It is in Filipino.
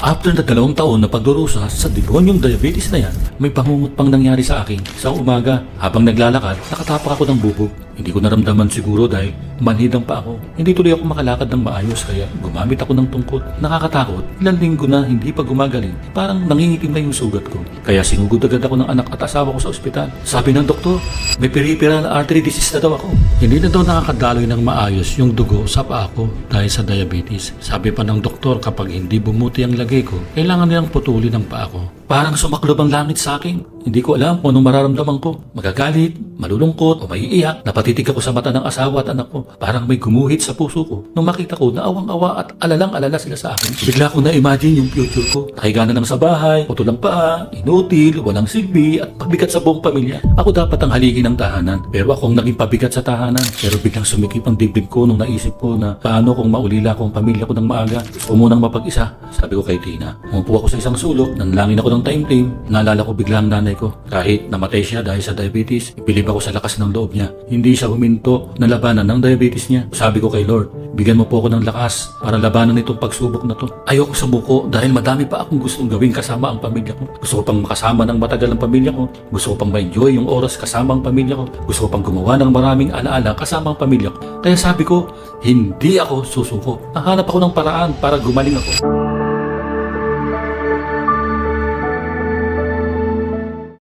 After na 2 taon na pagdurusa sa demonyong diabetes na yan, may pangungot pang nangyari sa akin. Sa umaga, habang naglalakad, nakatapak ako ng bubog. Hindi ko naramdaman siguro dahil manhidang pa ako. Hindi tuloy ako makalakad ng maayos kaya gumamit ako ng tungkod. Nakakatakot, ilang linggo na hindi pa gumagaling. Parang nangingitim na yung sugat ko. Kaya sinugod agad ako ng anak at asawa ko sa ospital. Sabi ng doktor, may peripheral artery disease na daw ako. Hindi na daw nakakadaloy ng maayos yung dugo sa paa ko dahil sa diabetes. Sabi pa ng doktor kapag hindi bumuti ang lagay ko, kailangan nilang putulin ang paa ko. Parang sumaklob ang langit sa akin. Hindi ko alam kung anong mararamdaman ko. Magagalit, malulungkot, o maiiyak. Napatitig ako sa mata ng asawa at anak ko. Parang may gumuhit sa puso ko. Nung makita ko na awang-awa at alalang-alala sila sa akin. Bigla ko na-imagine yung future ko. Nakahiga na lang sa bahay, putol ang paa, inutil, walang silbi, at pabigat sa buong pamilya. Ako dapat ang haligi ng tahanan. Pero ako ang naging pabigat sa tahanan. Pero biglang sumikip ang dibdib ko nung naisip ko na paano kung maulila ko ang pamilya ko ng maaga. Gusto ko munang mapag-isa. Sabi ko kay Tina. Umupo ako sa isang sulok, nanlangin ako ng time-time. Naalala ko bigla ang nanay ko. Kahit namatay siya dahil sa diabetes, ibilib ako sa lakas ng loob niya. Hindi siya huminto na labanan ng diabetes niya. Sabi ko kay Lord, bigyan mo po ako ng lakas para labanan itong pagsubok na to. Ayoko sumuko dahil madami pa akong gustong gawin kasama ang pamilya ko. Gusto ko pang makasama ng matagal ang pamilya ko. Gusto ko pang ma-enjoy yung oras kasama ang pamilya ko. Gusto ko pang gumawa ng maraming alaala kasama ang pamilya ko. Kaya sabi ko, hindi ako susuko. Nahanap ako ng paraan para gumaling ako.